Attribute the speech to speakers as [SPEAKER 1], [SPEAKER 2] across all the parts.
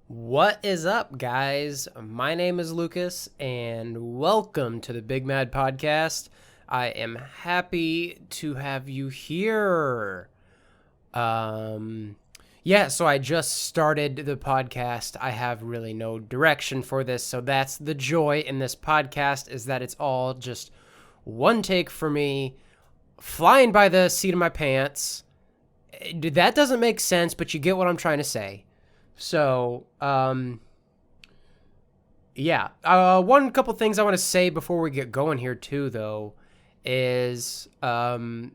[SPEAKER 1] What is up, guys? My name is Lucas, and welcome to the Big Mad Podcast. I am happy to have you here. So I just started the podcast. I have really no direction for this, so that's the joy in this podcast, is that it's all just one take for me, flying by the seat of my pants. That doesn't make sense, but you get what I'm trying to say. So, one couple things I want to say before we get going here too, though, is I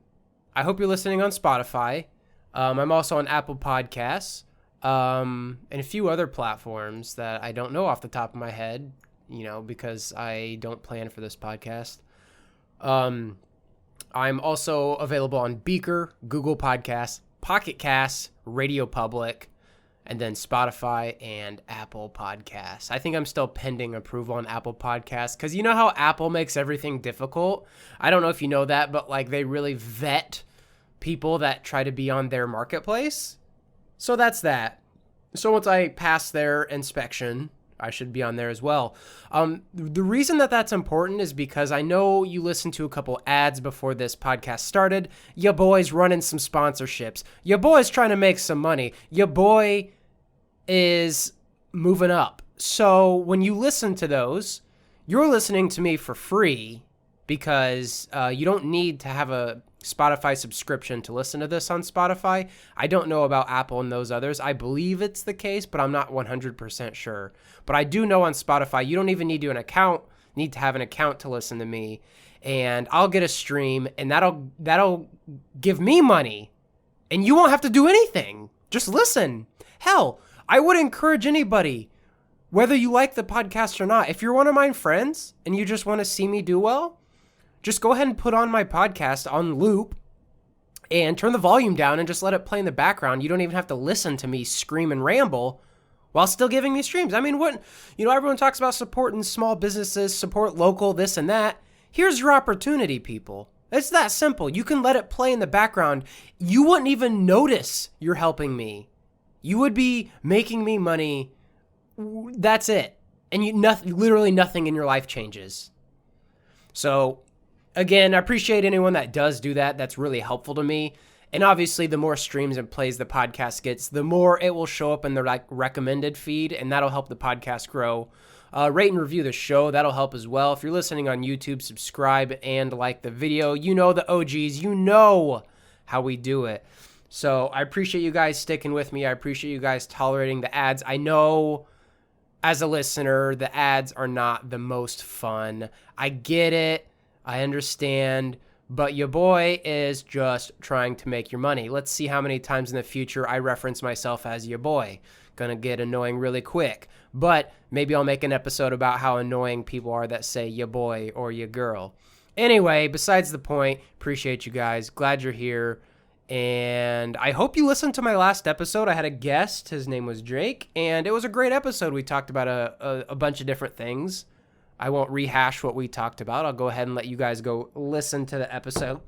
[SPEAKER 1] hope you're listening on Spotify. I'm also on Apple Podcasts, and a few other platforms that I don't know off the top of my head, because I don't plan for this podcast. I'm also available on Beaker, Google Podcasts, Pocket Casts, Radio Public, and then Spotify and Apple Podcasts. I think I'm still pending approval on Apple Podcasts because you know how Apple makes everything difficult? I don't know if you know that, but they really vet people that try to be on their marketplace. So that's that. So once I pass their inspection, I should be on there as well. The reason that that's important is because I know you listened to a couple ads before this podcast started. Your boy's running some sponsorships. Your boy's trying to make some money. Your boy is moving up. So when you listen to those, you're listening to me for free because you don't need to have a Spotify subscription to listen to this on Spotify. I don't know about Apple and those others. I believe it's the case, but I'm not 100% sure. But I do know on Spotify, you don't even need to have an account to listen to me. And I'll get a stream, and that'll give me money. And you won't have to do anything. Just listen. Hell, I would encourage anybody, whether you like the podcast or not, if you're one of my friends and you just want to see me do well, just go ahead and put on my podcast on loop and turn the volume down and just let it play in the background. You don't even have to listen to me scream and ramble while still giving me streams. I mean, everyone talks about supporting small businesses, support local, this and that. Here's your opportunity, people. It's that simple. You can let it play in the background. You wouldn't even notice you're helping me. You would be making me money. That's it. And literally nothing in your life changes. So, again, I appreciate anyone that does do that. That's really helpful to me. And obviously, the more streams and plays the podcast gets, the more it will show up in the recommended feed, and that'll help the podcast grow. Rate and review the show. That'll help as well. If you're listening on YouTube, subscribe and like the video. You know the OGs. You know how we do it. So I appreciate you guys sticking with me. I appreciate you guys tolerating the ads. I know as a listener, the ads are not the most fun. I get it. I understand. But your boy is just trying to make your money. Let's see how many times in the future I reference myself as your boy. Gonna get annoying really quick. But maybe I'll make an episode about how annoying people are that say your boy or your girl. Anyway, besides the point, appreciate you guys. Glad you're here. And I hope you listened to my last episode. I had a guest. His name was Drake. And it was a great episode. We talked about a bunch of different things. I won't rehash what we talked about. I'll go ahead and let you guys go listen to the episode.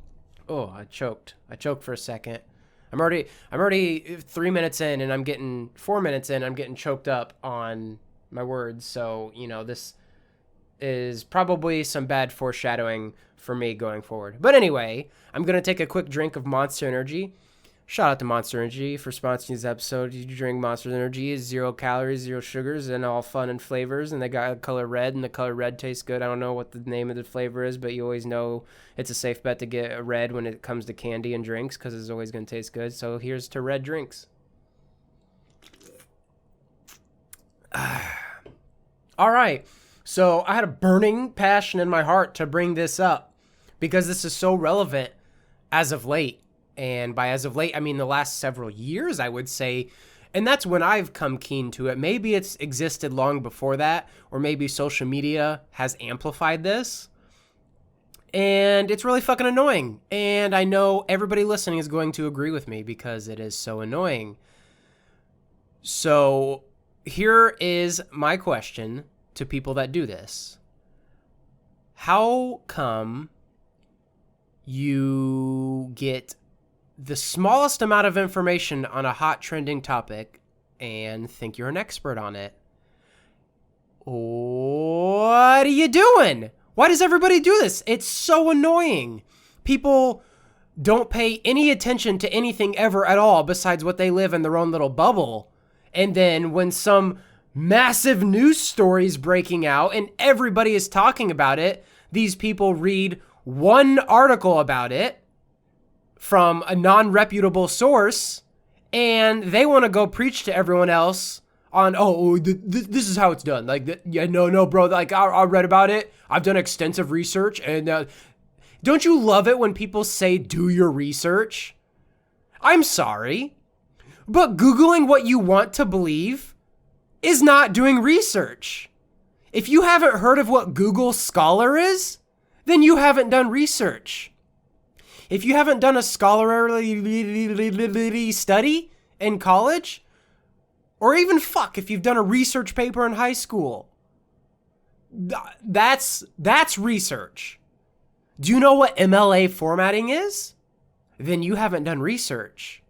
[SPEAKER 1] Oh, I choked. I choked for a second. I'm already 3 minutes in, and I'm getting 4 minutes in. I'm getting choked up on my words. So, this is probably some bad foreshadowing for me going forward. But anyway, I'm going to take a quick drink of Monster Energy. Shout out to Monster Energy for sponsoring this episode. You drink Monster Energy. It's 0 calories, 0 sugars, and all fun and flavors. And they got a color red, and the color red tastes good. I don't know what the name of the flavor is, but you always know it's a safe bet to get a red when it comes to candy and drinks because it's always going to taste good. So here's to red drinks. All right. So I had a burning passion in my heart to bring this up because this is so relevant as of late. And by as of late, I mean the last several years, I would say. And that's when I've come keen to it. Maybe it's existed long before that, or maybe social media has amplified this. And it's really fucking annoying. And I know everybody listening is going to agree with me because it is so annoying. So here is my question to people that do this. How come you get the smallest amount of information on a hot trending topic and think you're an expert on it. What are you doing? Why does everybody do this? It's so annoying. People don't pay any attention to anything ever at all besides what they live in their own little bubble. And then when some massive news story is breaking out and everybody is talking about it, these people read one article about it from a non-reputable source, and they want to go preach to everyone else on, this is how it's done. Like, no, bro. Like, I read about it. I've done extensive research. And don't you love it when people say, do your research? I'm sorry, but Googling what you want to believe is not doing research. If you haven't heard of what Google Scholar is, then you haven't done research. If you haven't done a scholarly study in college, or even if you've done a research paper in high school, that's research. Do you know what MLA formatting is? Then you haven't done research.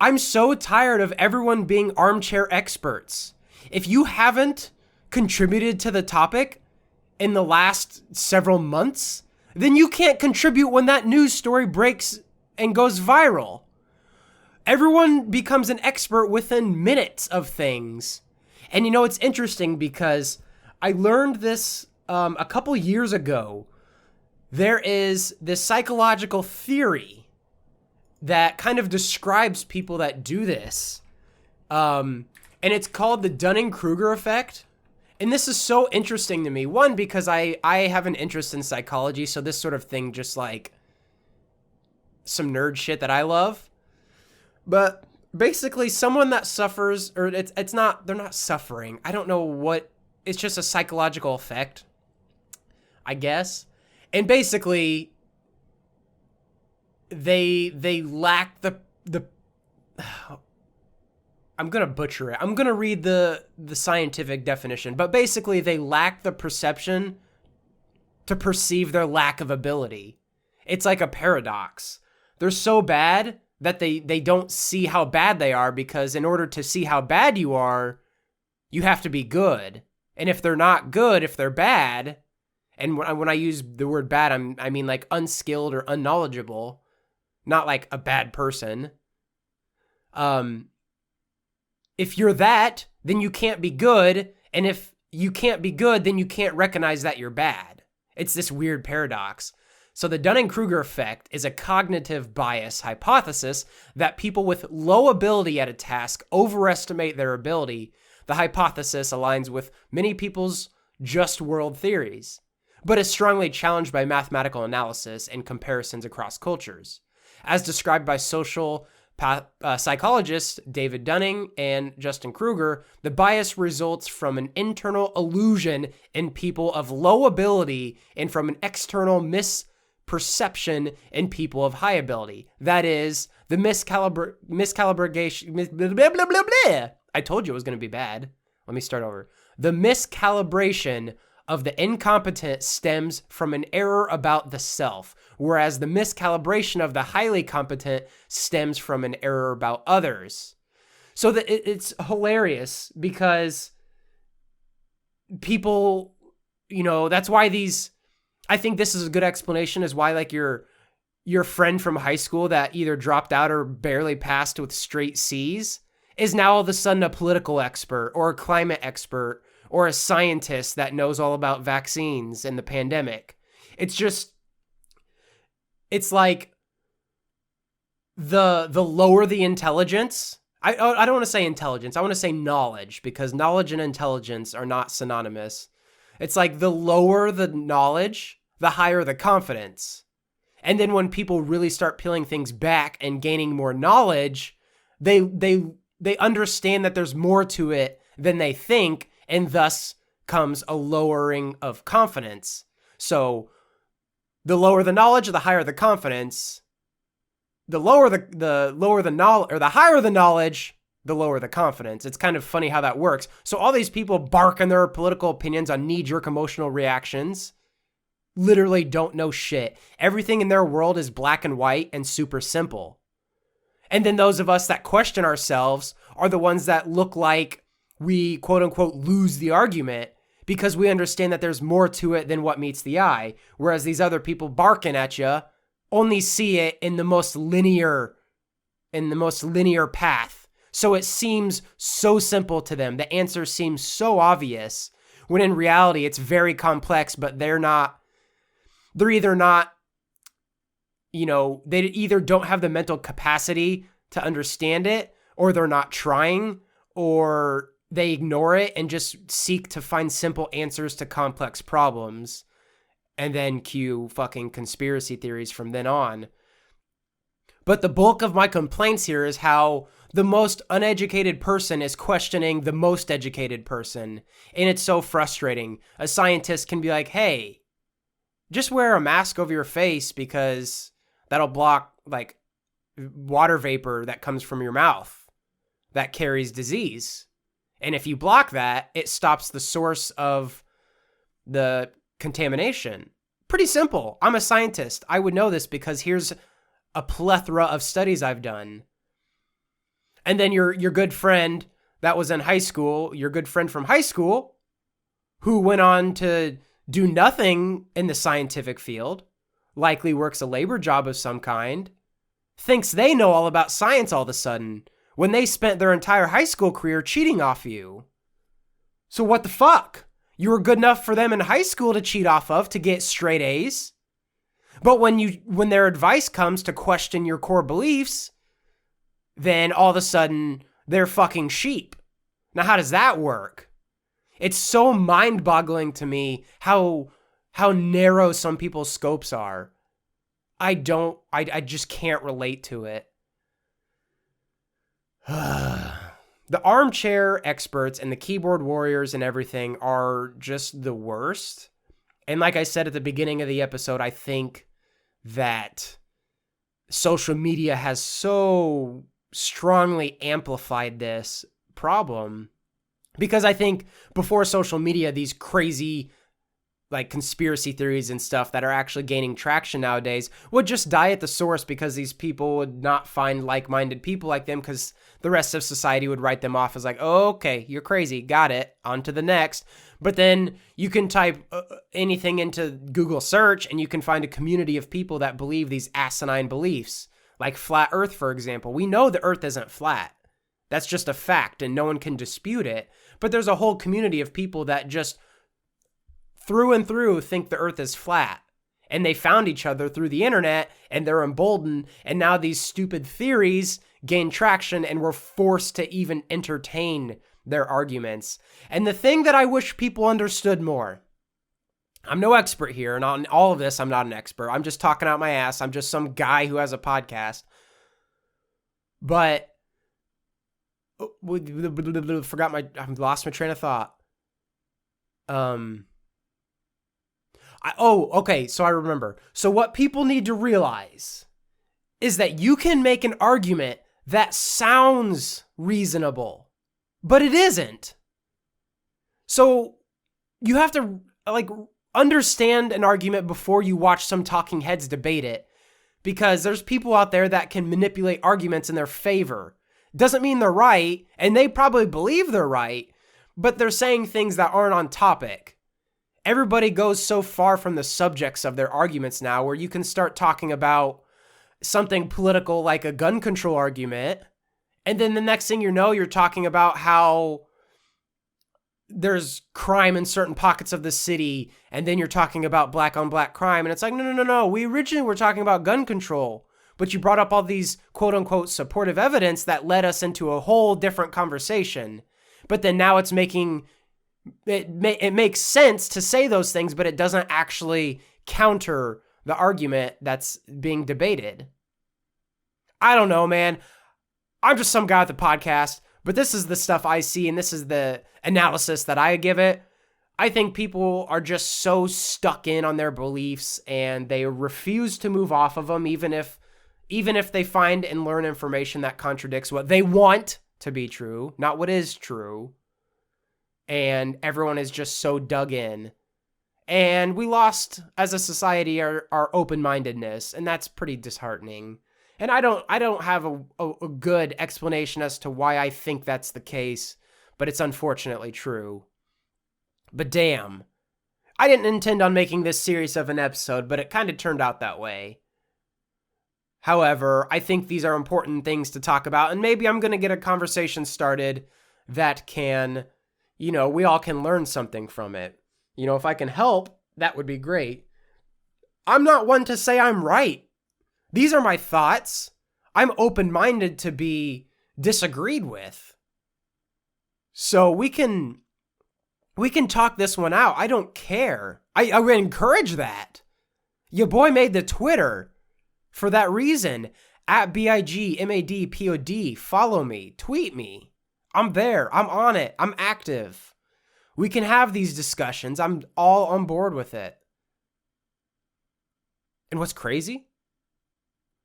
[SPEAKER 1] I'm so tired of everyone being armchair experts. If you haven't contributed to the topic in the last several months, then you can't contribute when that news story breaks and goes viral. Everyone becomes an expert within minutes of things. And it's interesting because I learned this a couple years ago. There is this psychological theory that kind of describes people that do this. And it's called the Dunning-Kruger effect. And this is so interesting to me. One, because I have an interest in psychology, so this sort of thing just like some nerd shit that I love. But basically someone that suffers, or they're not suffering. I don't know what, it's just a psychological effect, I guess. And basically they lack the I'm going to butcher it. I'm going to read the scientific definition, but basically they lack the perception to perceive their lack of ability. It's like a paradox. They're so bad that they don't see how bad they are, because in order to see how bad you are, you have to be good. And if they're not good, if they're bad, and when I use the word bad, I mean like unskilled or unknowledgeable, not like a bad person. If you're that, then you can't be good. And if you can't be good, then you can't recognize that you're bad. It's this weird paradox. So the Dunning-Kruger effect is a cognitive bias hypothesis that people with low ability at a task overestimate their ability. The hypothesis aligns with many people's just world theories, but is strongly challenged by mathematical analysis and comparisons across cultures. As described by social psychologists David Dunning and Justin Kruger, the bias results from an internal illusion in people of low ability and from an external misperception in people of high ability. That is, the miscalibration. Blah, blah, blah, blah. I told you it was going to be bad. Let me start over. The miscalibration of the incompetent stems from an error about the self, whereas the miscalibration of the highly competent stems from an error about others. So that it's hilarious because people, that's why I think this is a good explanation is why like your friend from high school that either dropped out or barely passed with straight C's is now all of a sudden a political expert or a climate expert or a scientist that knows all about vaccines and the pandemic. It's like the lower the intelligence. I don't want to say intelligence. I want to say knowledge, because knowledge and intelligence are not synonymous. It's like the lower the knowledge, the higher the confidence. And then when people really start peeling things back and gaining more knowledge, they understand that there's more to it than they think, and thus comes a lowering of confidence. So the lower the knowledge, the higher the confidence. The lower the knowledge, or the higher the knowledge, the lower the confidence. It's kind of funny how that works. So all these people bark in their political opinions on knee-jerk emotional reactions literally don't know shit. Everything in their world is black and white and super simple. And then those of us that question ourselves are the ones that look like we, quote unquote, lose the argument because we understand that there's more to it than what meets the eye. Whereas these other people barking at you only see it in the most linear path. So it seems so simple to them. The answer seems so obvious when in reality it's very complex, but they're either not, they either don't have the mental capacity to understand it, or they're not trying, or they ignore it and just seek to find simple answers to complex problems, and then cue fucking conspiracy theories from then on. But the bulk of my complaints here is how the most uneducated person is questioning the most educated person. And it's so frustrating. A scientist can be like, hey, just wear a mask over your face because that'll block like water vapor that comes from your mouth that carries disease. And if you block that, it stops the source of the contamination. Pretty simple. I'm a scientist. I would know this because here's a plethora of studies I've done. And then your good friend that was in high school, your good friend from high school, who went on to do nothing in the scientific field, likely works a labor job of some kind, thinks they know all about science all of a sudden when they spent their entire high school career cheating off you. So what the fuck? You were good enough for them in high school to cheat off of to get straight A's. But when their advice comes to question your core beliefs, then all of a sudden they're fucking sheep. Now, how does that work? It's so mind-boggling to me how narrow some people's scopes are. I just can't relate to it. The armchair experts and the keyboard warriors and everything are just the worst. And like I said at the beginning of the episode, I think that social media has so strongly amplified this problem, because I think before social media, these crazy like conspiracy theories and stuff that are actually gaining traction nowadays would just die at the source because these people would not find like-minded people like them, because the rest of society would write them off as like, oh, okay, you're crazy, got it, on to the next. But then you can type anything into Google search and you can find a community of people that believe these asinine beliefs, like flat earth, for example. We know the earth isn't flat. That's just a fact and no one can dispute it. But there's a whole community of people that just through and through think the earth is flat. And they found each other through the internet and they're emboldened. And now these stupid theories gain traction and we're forced to even entertain their arguments. And the thing that I wish people understood more, I'm no expert here, and on all of this, I'm not an expert. I'm just talking out my ass. I'm just some guy who has a podcast. But I lost my train of thought. Okay, so I remember. So what people need to realize is that you can make an argument that sounds reasonable, but it isn't. So you have to understand an argument before you watch some talking heads debate it, because there's people out there that can manipulate arguments in their favor. Doesn't mean they're right, and they probably believe they're right, but they're saying things that aren't on topic. Everybody goes so far from the subjects of their arguments now where you can start talking about something political like a gun control argument, and then the next thing you know, you're talking about how there's crime in certain pockets of the city, and then you're talking about black on black crime, and it's like, no. We originally were talking about gun control, but you brought up all these quote unquote supportive evidence that led us into a whole different conversation. But then now it's making it makes sense to say those things, but it doesn't actually counter the argument that's being debated. I don't know, man. I'm just some guy at the podcast, but this is the stuff I see, and this is the analysis that I give it. I think people are just so stuck in on their beliefs, and they refuse to move off of them, even if they find and learn information that contradicts what they want to be true, not what is true. And everyone is just so dug in. And we lost, as a society, our open-mindedness, and that's pretty disheartening. And I don't have a good explanation as to why I think that's the case, but it's unfortunately true. But damn, I didn't intend on making this series of an episode, but it kind of turned out that way. However, I think these are important things to talk about, and maybe I'm going to get a conversation started that can, we all can learn something from it. If I can help, that would be great. I'm not one to say I'm right. These are my thoughts. I'm open-minded to be disagreed with. So we can talk this one out. I don't care. I would encourage that. Your boy made the Twitter for that reason. At BIGMADPOD. Follow me. Tweet me. I'm there. I'm on it. I'm active. We can have these discussions. I'm all on board with it. And what's crazy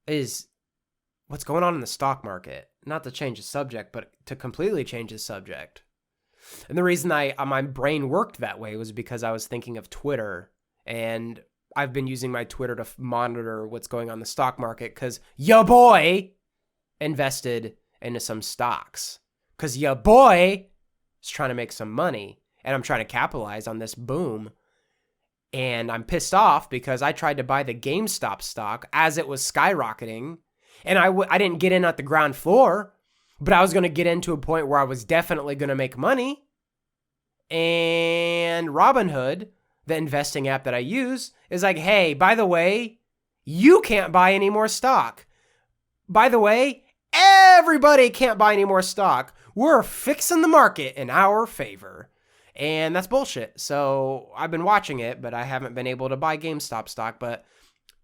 [SPEAKER 1] is what's going on in the stock market. Not to change the subject, but to completely change the subject. And the reason my brain worked that way was because I was thinking of Twitter, and I've been using my Twitter to monitor what's going on in the stock market because your boy invested into some stocks because your boy is trying to make some money, and I'm trying to capitalize on this boom. And I'm pissed off because I tried to buy the GameStop stock as it was skyrocketing, and I didn't get in at the ground floor, but I was going to get into a point where I was definitely going to make money. And Robinhood, the investing app that I use, is like, hey, by the way, you can't buy any more stock. By the way, everybody can't buy any more stock. We're fixing the market in our favor. And that's bullshit. So I've been watching it, but I haven't been able to buy GameStop stock. But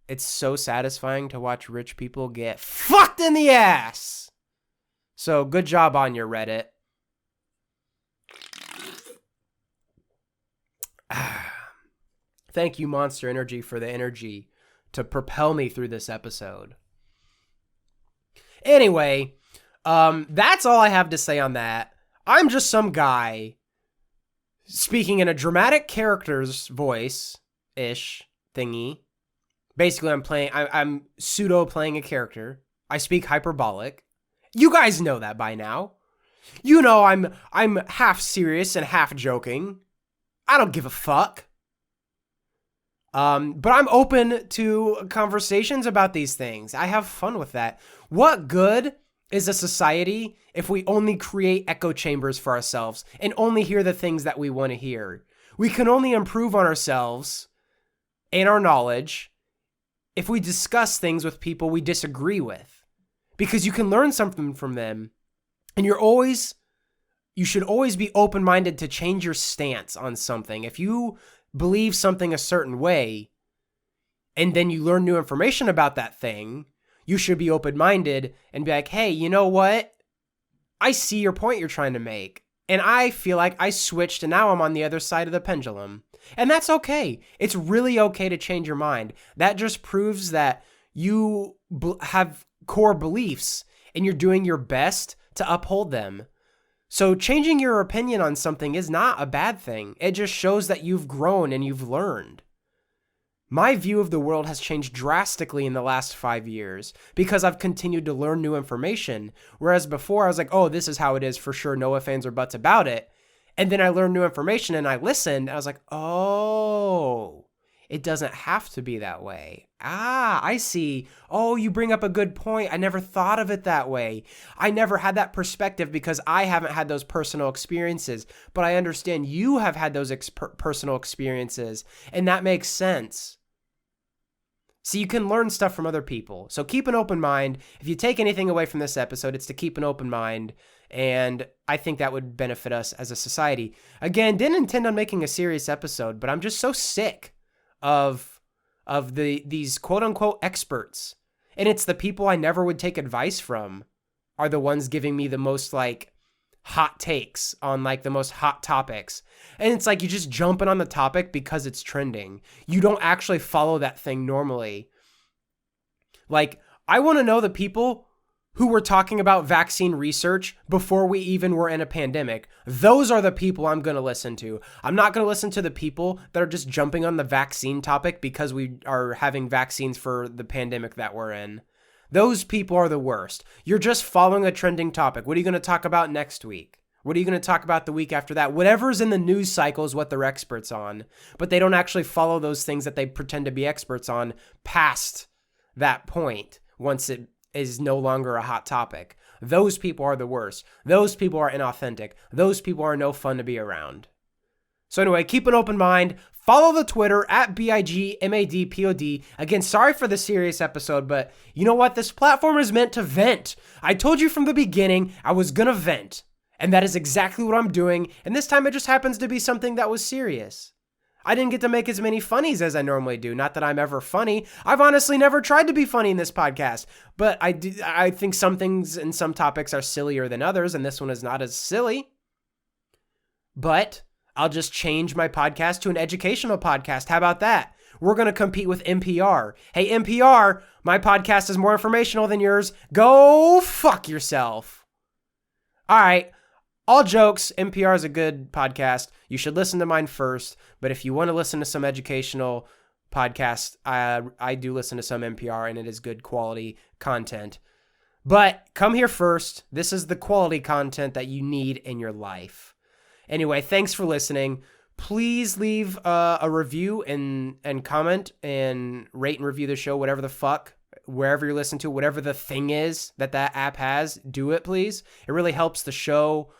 [SPEAKER 1] it's so satisfying to watch rich people get fucked in the ass. So good job on your Reddit. Thank you, Monster Energy, for the energy to propel me through this episode. Anyway, that's all I have to say on that. I'm just some guy speaking in a dramatic character's voice-ish thingy. Basically, I'm pseudo playing a character. I speak hyperbolic. You guys know that by now. You know I'm half serious and half joking. I don't give a fuck. But I'm open to conversations about these things. I have fun with that. What good is a society if we only create echo chambers for ourselves and only hear the things that we want to hear? We can only improve on ourselves and our knowledge if we discuss things with people we disagree with, because you can learn something from them, and you should always be open-minded to change your stance on something. If you believe something a certain way and then you learn new information about that thing, you should be open-minded and be like, hey, you know what? I see your point you're trying to make, and I feel like I switched and now I'm on the other side of the pendulum. And that's okay. It's really okay to change your mind. That just proves that you have core beliefs and you're doing your best to uphold them. So changing your opinion on something is not a bad thing. It just shows that you've grown and you've learned. My view of the world has changed drastically in the last 5 years because I've continued to learn new information. Whereas before I was like, oh, this is how it is for sure. No ifs, ands, or buts about it. And then I learned new information and I listened. I was like, oh, it doesn't have to be that way. I see. Oh, you bring up a good point. I never thought of it that way. I never had that perspective because I haven't had those personal experiences. But I understand you have had those personal experiences, and that makes sense. So you can learn stuff from other people. So keep an open mind. If you take anything away from this episode, it's to keep an open mind. And I think that would benefit us as a society. Again, didn't intend on making a serious episode, but I'm just so sick of these quote unquote experts. And it's the people I never would take advice from are the ones giving me the most like hot takes on like the most hot topics. And it's like you just jumping on the topic because it's trending. You don't actually follow that thing normally. Like, I want to know the people who were talking about vaccine research before we even were in a pandemic. Those are the people I'm going to listen to. I'm not going to listen to the people that are just jumping on the vaccine topic because we are having vaccines for the pandemic that we're in. Those people are the worst. You're just following a trending topic. What are you going to talk about next week? What are you going to talk about the week after that? Whatever's in the news cycle is what they're experts on, but they don't actually follow those things that they pretend to be experts on past that point once it is no longer a hot topic. Those people are the worst. Those people are inauthentic. Those people are no fun to be around. So anyway, keep an open mind. Follow the Twitter at BIGMADPOD. Again, sorry for the serious episode, but you know what? This platform is meant to vent. I told you from the beginning I was going to vent. And that is exactly what I'm doing. And this time it just happens to be something that was serious. I didn't get to make as many funnies as I normally do. Not that I'm ever funny. I've honestly never tried to be funny in this podcast. But I think some things and some topics are sillier than others, and this one is not as silly. But I'll just change my podcast to an educational podcast. How about that? We're going to compete with NPR. Hey, NPR, my podcast is more informational than yours. Go fuck yourself. All right. All jokes, NPR is a good podcast. You should listen to mine first. But if you want to listen to some educational podcasts, I do listen to some NPR, and it is good quality content. But come here first. This is the quality content that you need in your life. Anyway, thanks for listening. Please leave a review and comment and rate and review the show, whatever the fuck. Wherever you're listening to, whatever the thing is that app has, do it, please. It really helps the show.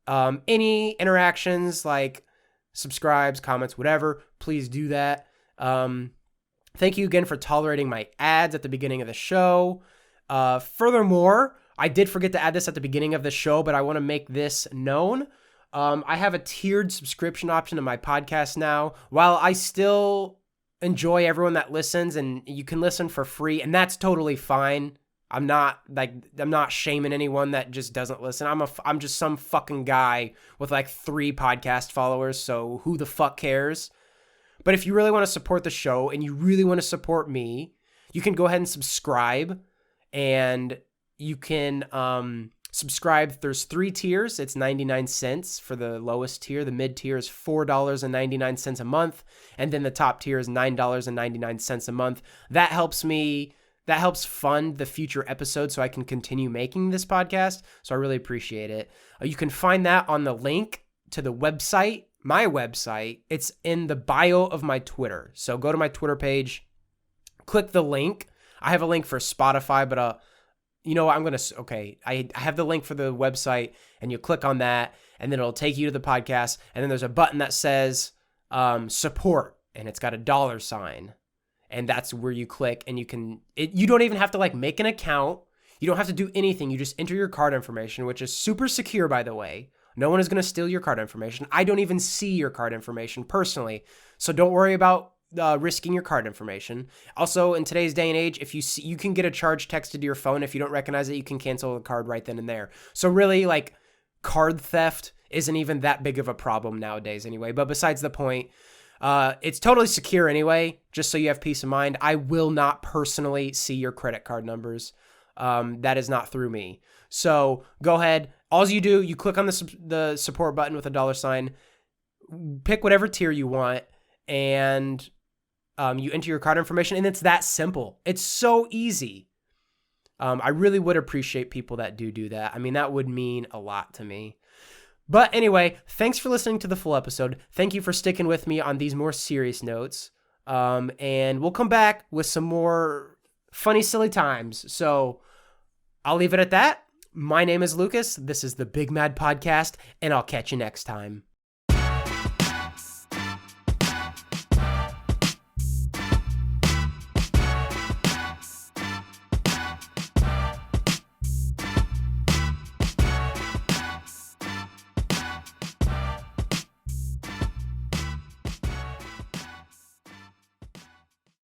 [SPEAKER 1] Any interactions like subscribes, comments, whatever, please do that. Thank you again for tolerating my ads at the beginning of the show. Furthermore, I did forget to add this at the beginning of the show, but I want to make this known. I have a tiered subscription option to my podcast now. While I still enjoy everyone that listens, and you can listen for free, and that's totally fine. I'm not shaming anyone that just doesn't listen. I'm just some fucking guy with like 3 podcast followers, so who the fuck cares? But if you really want to support the show and you really want to support me, you can go ahead and subscribe, and you can subscribe. There's 3 tiers. It's 99 cents for the lowest tier. The mid tier is $4.99 a month, and then the top tier is $9.99 a month. That helps fund the future episodes so I can continue making this podcast. So I really appreciate it. You can find that on the link to the website, my website. It's in the bio of my Twitter. So go to my Twitter page, click the link. I have a link for Spotify, but you know what? I have the link for the website, and you click on that, and then it'll take you to the podcast. And then there's a button that says support, and it's got a $sign. And that's where you click, and you don't even have to like make an account. You don't have to do anything. You just enter your card information, which is super secure, by the way. No one is going to steal your card information. I don't even see your card information personally. So don't worry about risking your card information. Also, in today's day and age, if you can get a charge texted to your phone. If you don't recognize it, you can cancel the card right then and there. So really, like, card theft isn't even that big of a problem nowadays anyway. But besides the point, it's totally secure anyway, just so you have peace of mind. I will not personally see your credit card numbers. That is not through me. So go ahead. All you do, you click on the support button with a $sign, pick whatever tier you want, and you enter your card information, and it's that simple. It's so easy. I really would appreciate people that do that. I mean, that would mean a lot to me. But anyway, thanks for listening to the full episode. Thank you for sticking with me on these more serious notes. And we'll come back with some more funny, silly times. So I'll leave it at that. My name is Lucas. This is the Big Mad Podcast, and I'll catch you next time.